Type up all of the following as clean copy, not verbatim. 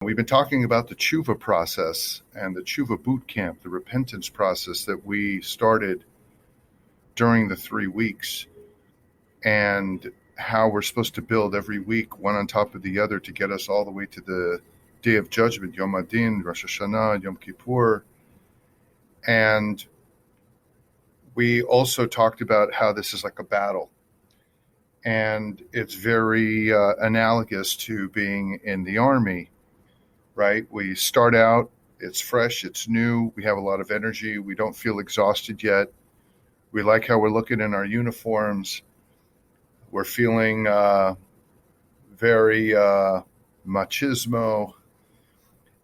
We've been talking about the Teshuvah process and the Teshuvah boot camp, the repentance process that we started during the 3 weeks, and how we're supposed to build every week one on top of the other to get us all the way to the Day of Judgment, Yom Adin, Rosh Hashanah, Yom Kippur. And we also talked about how this is like a battle. And it's very analogous to being in the army, right? We start out, it's fresh, it's new, we have a lot of energy, we don't feel exhausted yet. We like how we're looking in our uniforms. We're feeling very machismo.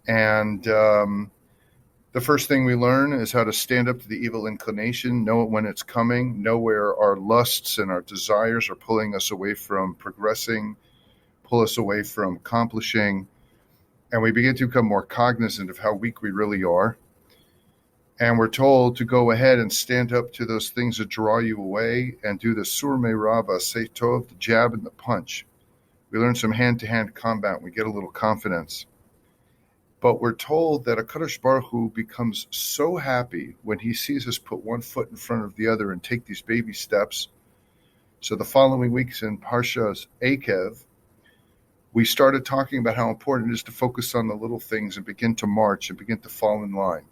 And the first thing we learn is how to stand up to the evil inclination, know it when it's coming, know where our lusts and our desires are pulling us away from progressing, pull us away from accomplishing. And we begin to become more cognizant of how weak we really are. And we're told to go ahead and stand up to those things that draw you away and do the sur meirava, say tov, the jab and the punch. We learn some hand-to-hand combat. We get a little confidence. But we're told that HaKadosh Baruch Hu becomes so happy when he sees us put one foot in front of the other and take these baby steps. So the following weeks in Parshas Akev, we started talking about how important it is to focus on the little things and begin to march and begin to fall in line.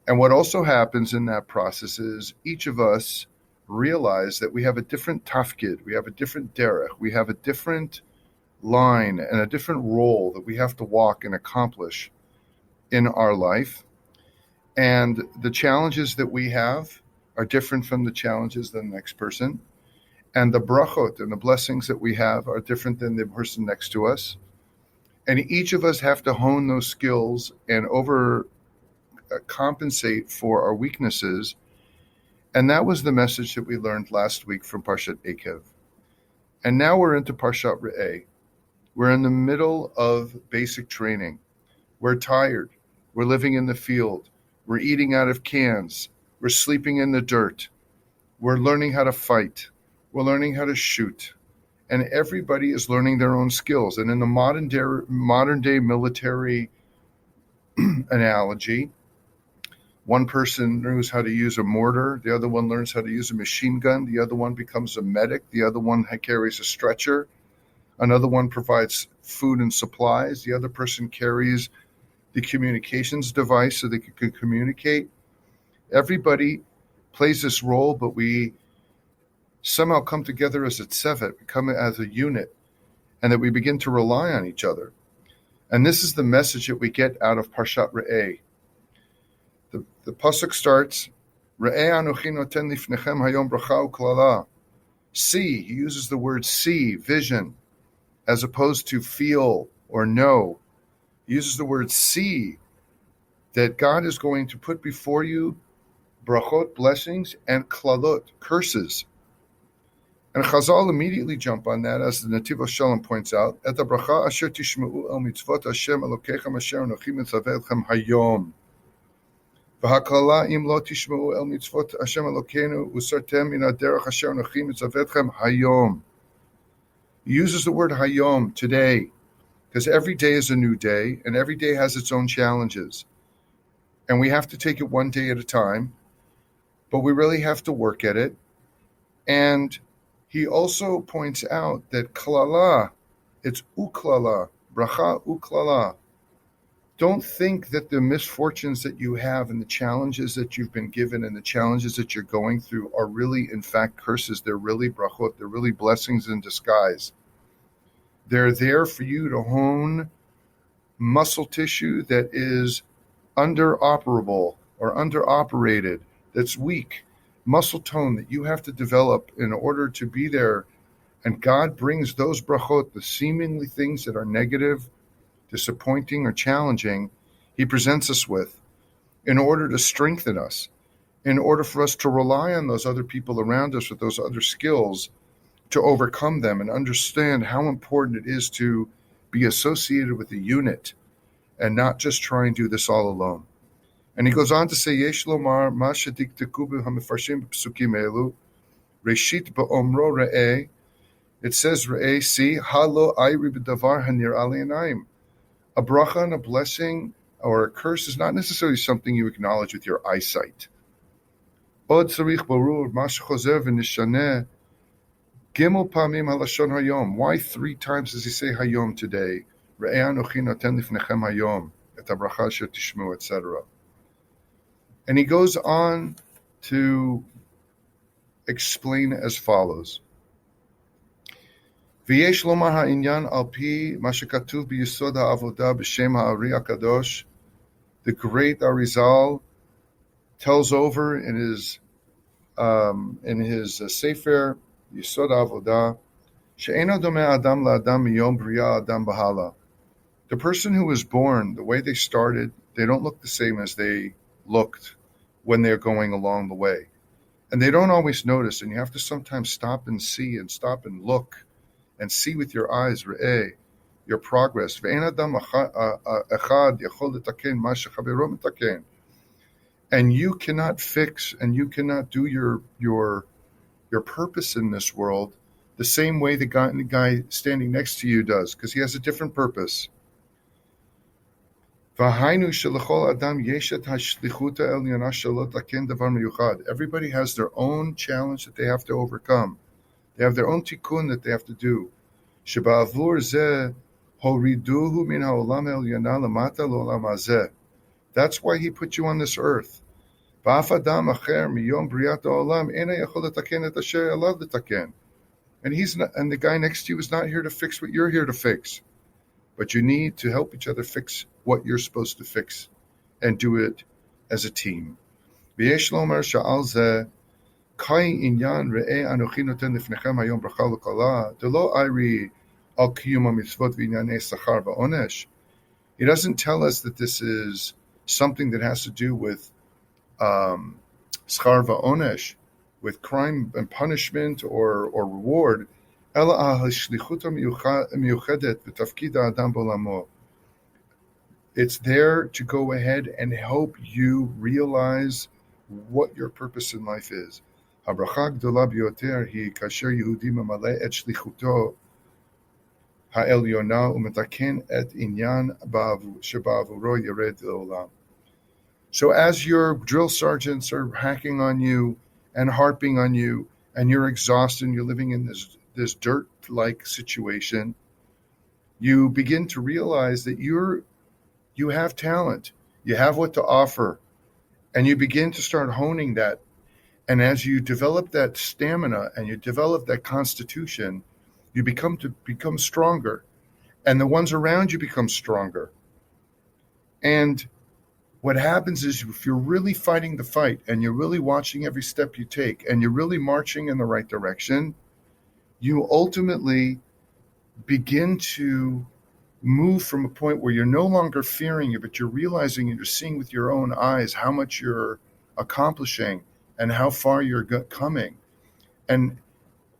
And what also happens in that process is each of us realize that we have a different tafkid, we have a different derech, we have a different line and a different role that we have to walk and accomplish in our life. And the challenges that we have are different from the challenges than the next person. And the brachot and the blessings that we have are different than the person next to us. And each of us have to hone those skills and compensate for our weaknesses. And that was the message that we learned last week from Parshat Akev. And now we're into Parshat Re'eh. We're in the middle of basic training. We're tired. We're living in the field. We're eating out of cans. We're sleeping in the dirt. We're learning how to fight. We're learning how to shoot. And everybody is learning their own skills. And in the modern day military analogy, one person knows how to use a mortar, the other one learns how to use a machine gun, the other one becomes a medic, the other one carries a stretcher, another one provides food and supplies, the other person carries the communications device so they can communicate. Everybody plays this role, but we somehow come together as a tzevet, we come as a unit, and that we begin to rely on each other. And this is the message that we get out of Parshat Re'eh. The pasuk starts, Re'eh anochi noten lifnechem hayom bracha u'klala. See, he uses the word see, vision, as opposed to feel or know. He uses the word see, that God is going to put before you brachot, blessings, and klalot, curses. And Chazal immediately jump on that, as the Nativ Shalom points out, Et habracha asher tishma'u el mitzvot Hashem Elokechem asher anochi mitzavet etchem hayom. V'haklala im lo tishma'u el mitzvot Hashem Elokeinu usartem min haderech asher anochi mitzavet etchem hayom. He uses the word hayom, today, because every day is a new day, and every day has its own challenges. And we have to take it one day at a time, but we really have to work at it. And he also points out that klala, it's uklala, bracha uklala. Don't think that the misfortunes that you have and the challenges that you've been given and the challenges that you're going through are really, in fact, curses. They're really brachot. They're really blessings in disguise. They're there for you to hone muscle tissue that is underoperable or underoperated, that's weak, muscle tone that you have to develop in order to be there. And God brings those brachot, the seemingly things that are negative, disappointing, or challenging, he presents us with in order to strengthen us, in order for us to rely on those other people around us with those other skills to overcome them and understand how important it is to be associated with a unit and not just try and do this all alone. And he goes on to say, Yesh lomar ma shedikteku b'hamefarshim b'psukim elu, reshit ba'omro re'eh. It says re'eh, see, halo ayri b'davar hanir alei einayim. A bracha and a blessing or a curse is not necessarily something you acknowledge with your eyesight. Od tzarich barur ma shechozer v'nishaneh gimel pamim halashon hayom. Why 3 times does he say hayom today? Re'eh anochi noten lifnechem hayom et habracha asher tishmu, etc. And he goes on to explain as follows. V'yesh lomar ha'inyan al pi ma shekatuv b'yesod ha'avodah b'shem ha'ari HaKadosh. The great Arizal tells over in his Sefer Yesod Avodah, she'eno domeh adam la'adam miyom bria adam b'hala. The person who was born, the way they started, they don't look the same as they looked when they're going along the way. And they don't always notice, and you have to sometimes stop and see and stop and look and see with your eyes, re'eh, your progress. Ve'en adam echad yachol letaken ma shechavero metaken. And you cannot fix and you cannot do your purpose in this world the same way the guy standing next to you does, because he has a different purpose. Everybody has their own challenge that they have to overcome. They have their own tikkun that they have to do. That's why he put you on this earth. And the guy next to you is not here to fix what you're here to fix. But you need to help each other fix what you're supposed to fix and do it as a team. He doesn't tell us that this is something that has to do with schar va'onesh, with crime and punishment or reward. It's there to go ahead and help you realize what your purpose in life is. הברכה הגדולה ביותר היא כאשר יהודי ממלא את שליחותו העליונה ומתקן את עניין שבעבורו ירד לעולם. So as your drill sergeants are hacking on you and harping on you, and you're exhausted and you're living in this dirt-like situation, you begin to realize that you have talent, you have what to offer, and you begin to start honing that. And as you develop that stamina and you develop that constitution, you become stronger, and the ones around you become stronger. And what happens is, if you're really fighting the fight and you're really watching every step you take and you're really marching in the right direction, you ultimately begin to move from a point where you're no longer fearing it, but you're realizing and you're seeing with your own eyes how much you're accomplishing and how far you're coming and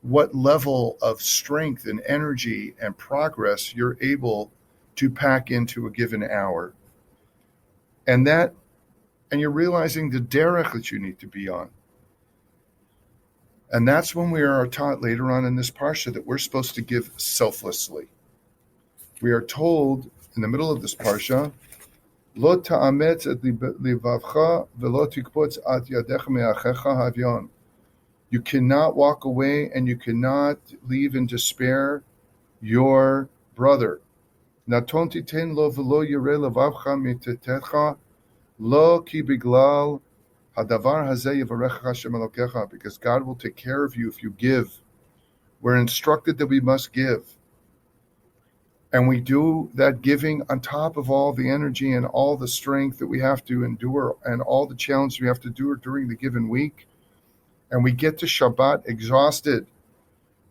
what level of strength and energy and progress you're able to pack into a given hour. And you're realizing the derech that you need to be on. And that's when we are taught later on in this parsha that we're supposed to give selflessly. We are told in the middle of this parsha, Lo ta'ametz et livavcha velo tikpotz at yadecha me'achecha havyon. You cannot walk away and you cannot leave in despair your brother. Naton titen lo velo yireh levavcha mitetecha lo ki biglal hadavar hazeh yivarecha Hashem Elokecha, because God will take care of you if you give. We're instructed that we must give. And we do that giving on top of all the energy and all the strength that we have to endure and all the challenges we have to do during the given week. And we get to Shabbat exhausted,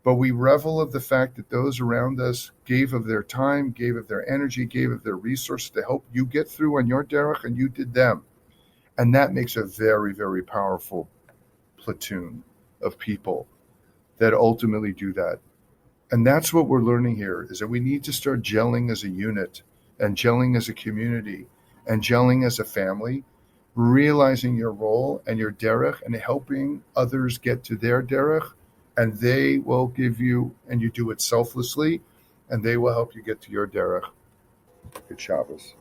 but we revel of the fact that those around us gave of their time, gave of their energy, gave of their resources to help you get through on your derech, and you did them. And that makes a very, very powerful platoon of people that ultimately do that. And that's what we're learning here, is that we need to start gelling as a unit and gelling as a community and gelling as a family, realizing your role and your derech and helping others get to their derech, and they will give you, and you do it selflessly, and they will help you get to your derech. Good Shabbos.